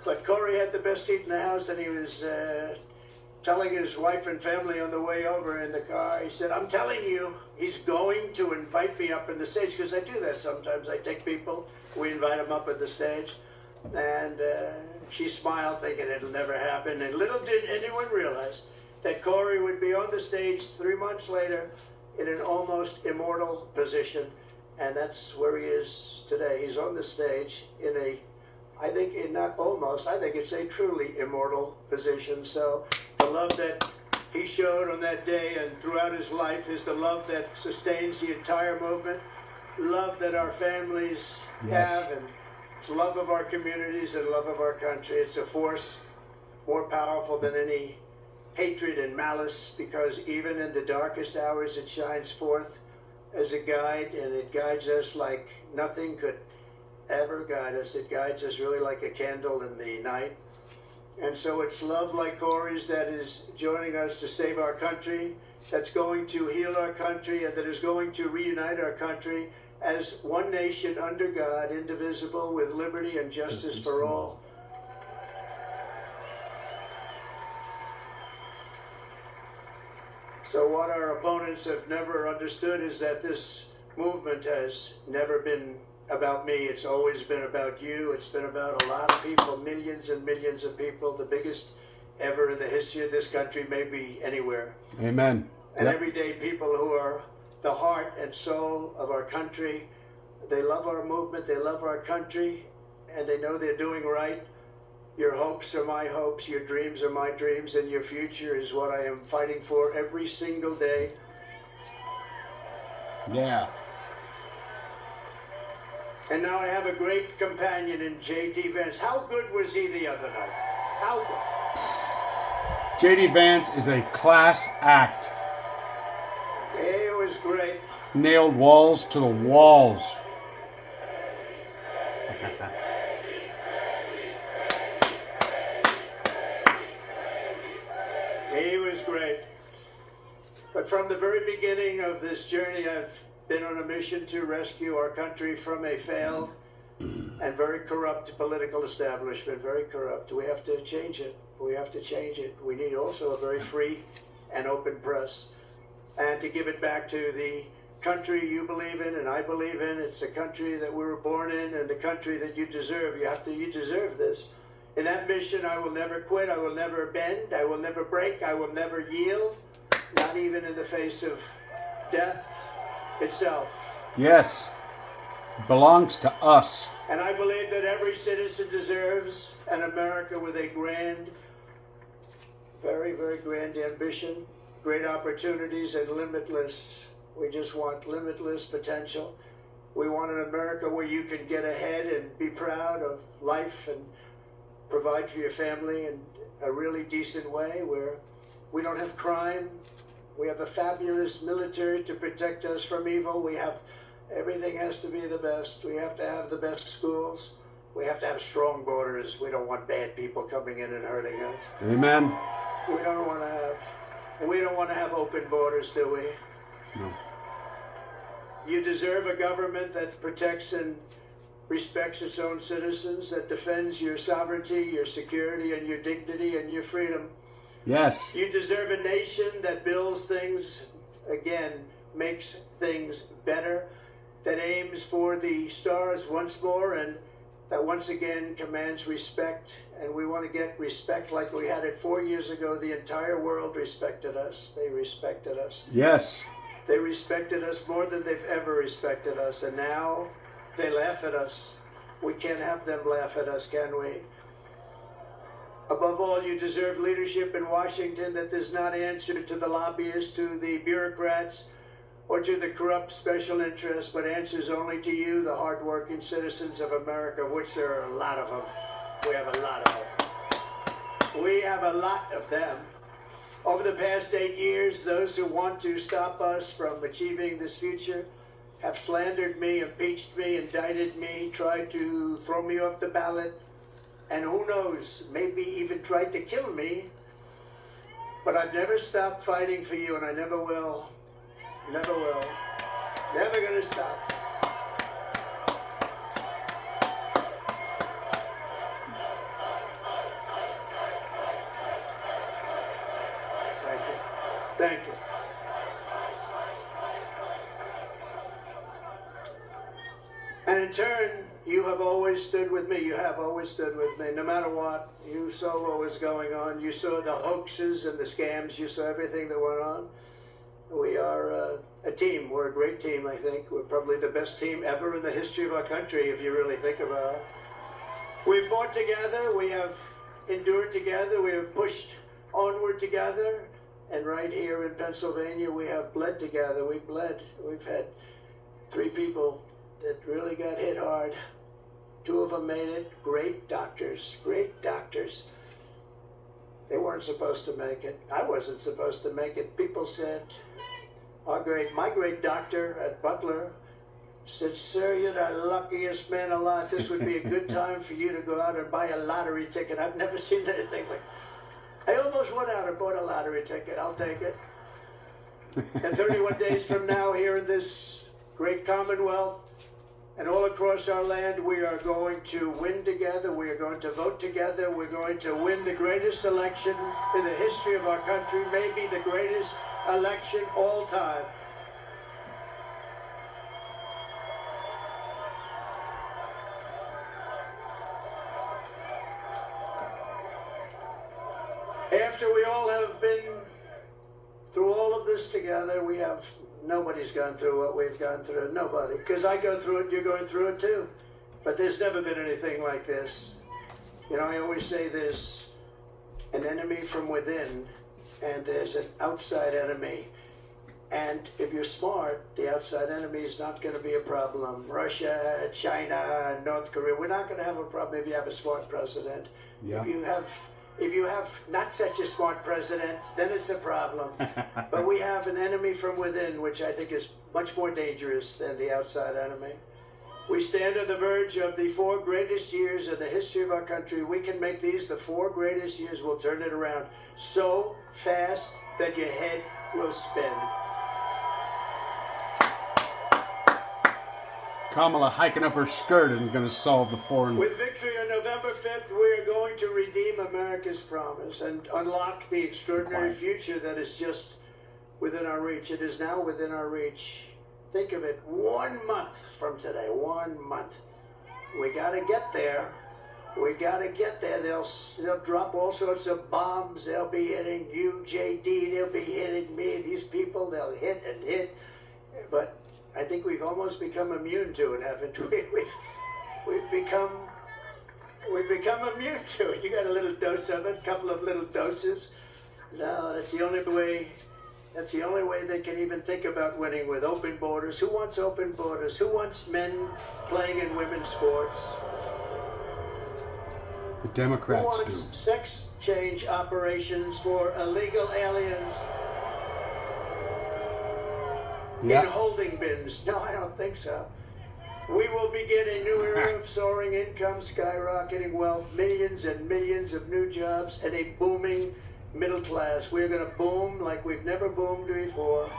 But Corey had the best seat in the house, and he was telling his wife and family on the way over in the car, he said, I'm telling you, he's going to invite me up in the stage, because I do that sometimes. I take people, we invite them up at the stage, and she smiled thinking it'll never happen, and little did anyone realize that Corey would be on the stage 3 months later in an almost immortal position, and that's where he is today. He's on the stage in a, I think it's a truly immortal position. So the love that he showed on that day and throughout his life is the love that sustains the entire movement, love that our families have, and it's love of our communities and love of our country. It's a force more powerful than any hatred and malice, because even in the darkest hours it shines forth as a guide, and it guides us like nothing could ever guide us. It guides us really like a candle in the night. And so it's love like Corey's that is joining us to save our country, that's going to heal our country, and that is going to reunite our country as one nation under God, indivisible, with liberty and justice for all. So what our opponents have never understood is that this movement has never been about me. It's always been about you. It's been about a lot of people, millions and millions of people, the biggest ever in the history of this country, maybe anywhere. Amen. And everyday people who are the heart and soul of our country. They love our movement, they love our country, and they know they're doing right. Your hopes are my hopes, your dreams are my dreams, and your future is what I am fighting for every single day. Yeah. And now I have a great companion in J.D. Vance. How good was he the other night? How good? J.D. Vance is a class act. It was great. Nailed walls to the walls. He was great. But from the very beginning of this journey, I've been on a mission to rescue our country from a failed and very corrupt political establishment. Very corrupt. We have to change it. We have to change it. We need also a very free and open press. And to give it back to the country you believe in and I believe in. It's a country that we were born in and the country that you deserve. You deserve this. In that mission, I will never quit. I will never bend. I will never break. I will never yield. Not even in the face of death itself. Yes. It belongs to us. And I believe that every citizen deserves an America with a grand, very, very grand ambition, great opportunities, and limitless. We just want limitless potential. We want an America where you can get ahead and be proud of life and provide for your family in a really decent way, where we don't have crime. We have a fabulous military to protect us from evil. We have, everything has to be the best. We have to have the best schools. We have to have strong borders. We don't want bad people coming in and hurting us. Amen. We don't want to have open borders, do we? No. You deserve a government that protects and respects its own citizens, that defends your sovereignty, your security, and your dignity and your freedom. Yes. You deserve a nation that builds things, again, makes things better, that aims for the stars once more, and that once again commands respect. And we want to get respect like we had it 4 years ago. The entire world respected us. They respected us. Yes. They respected us more than they've ever respected us. And now they laugh at us. We can't have them laugh at us, can we? Above all, you deserve leadership in Washington that does not answer to the lobbyists, to the bureaucrats, or to the corrupt special interests, but answers only to you, the hardworking citizens of America, of which there are a lot of them. We have a lot of them. We have a lot of them. Over the past 8 years, those who want to stop us from achieving this future have slandered me, impeached me, indicted me, tried to throw me off the ballot, and who knows, maybe even tried to kill me. But I've never stopped fighting for you, and I never will. Never will. Never gonna stop. Thank you. And in turn, you have always stood with me. You have always stood with me. No matter what, you saw what was going on. You saw the hoaxes and the scams. You saw everything that went on. We are a team. We're a great team, I think. We're probably the best team ever in the history of our country, if you really think about it. We fought together. We have endured together. We have pushed onward together. And right here in Pennsylvania, we have bled together. We bled. We've had 3 people that really got hit hard. 2 of them made it. Great doctors. Great doctors. They weren't supposed to make it. I wasn't supposed to make it. People said, my great doctor at Butler said, "Sir, you're the luckiest man alive. This would be a good time for you to go out and buy a lottery ticket." I've never seen anything like I almost went out and bought a lottery ticket. I'll take it. And 31 days from now, here in this great Commonwealth, and all across our land, we are going to win together. We are going to vote together. We're going to win the greatest election in the history of our country, maybe the greatest election all time. After we all have been through all of this together, nobody's gone through what we've gone through. Nobody. Because I go through it, you're going through it too. But there's never been anything like this. You know, I always say there's an enemy from within and there's an outside enemy. And if you're smart, the outside enemy is not going to be a problem. Russia, China, North Korea, we're not going to have a problem if you have a smart president. Yeah. If you have not such a smart president, then it's a problem. But we have an enemy from within, which I think is much more dangerous than the outside enemy. We stand on the verge of the 4 greatest years in the history of our country. We can make these the 4 greatest years. We'll turn it around so fast that your head will spin. Kamala hiking up her skirt isn't going to solve the foreign. With victory on November 5th, we are going to redeem America's promise and unlock the extraordinary future that is just within our reach. It is now within our reach. Think of it, 1 month from today, 1 month. We got to get there. We got to get there. They'll drop all sorts of bombs. They'll be hitting you, JD. They'll be hitting me. These people, they'll hit and hit. But I think we've almost become immune to it, haven't we? We've become immune to it. You got a little dose of it, a couple of little doses. No, that's the only way. That's the only way they can even think about winning, with open borders. Who wants open borders? Who wants men playing in women's sports? The Democrats Who do. wants sex change operations for illegal aliens? Yeah. In holding bins. No, I don't think so. We will begin a new era of soaring income, skyrocketing wealth, millions and millions of new jobs, and a booming middle class. We're going to boom like we've never boomed before.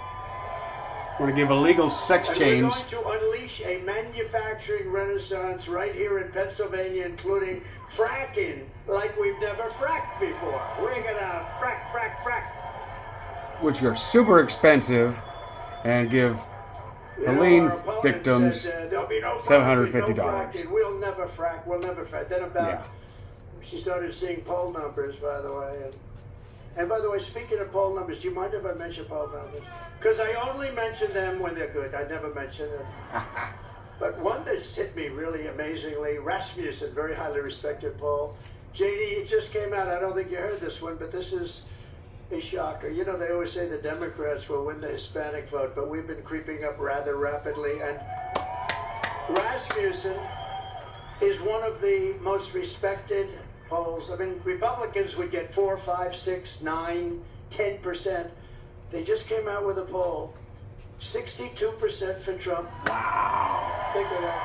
We're going to give illegal sex And change. we're going to unleash a manufacturing renaissance right here in Pennsylvania, including fracking like we've never fracked before. We're going to frack. Which are super expensive and give You know, Helene our opponent victims said, there'll be no fracking, $750. no fracking. We'll never frack. Then about, Yeah. she started seeing poll numbers, by the way. And by the way, speaking of poll numbers, do you mind if I mention poll numbers? Because I only mention them when they're good. I never mention them. But one that's hit me really amazingly, Rasmussen, very highly respected poll. JD, it just came out. I don't think you heard this one, but this is a shocker. You know, they always say the Democrats will win the Hispanic vote, but we've been creeping up rather rapidly. And Rasmussen is one of the most respected polls. I mean, Republicans would get 4, 5, 6, 9, 10%. They just came out with a poll. 62% for Trump. Wow. Think of that.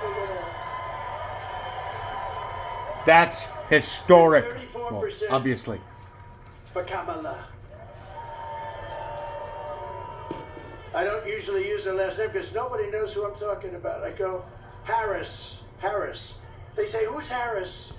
Think of that. That's historic. 34% Well, obviously. for Kamala. I don't usually use her last name because nobody knows who I'm talking about. I go, Harris. They say, who's Harris?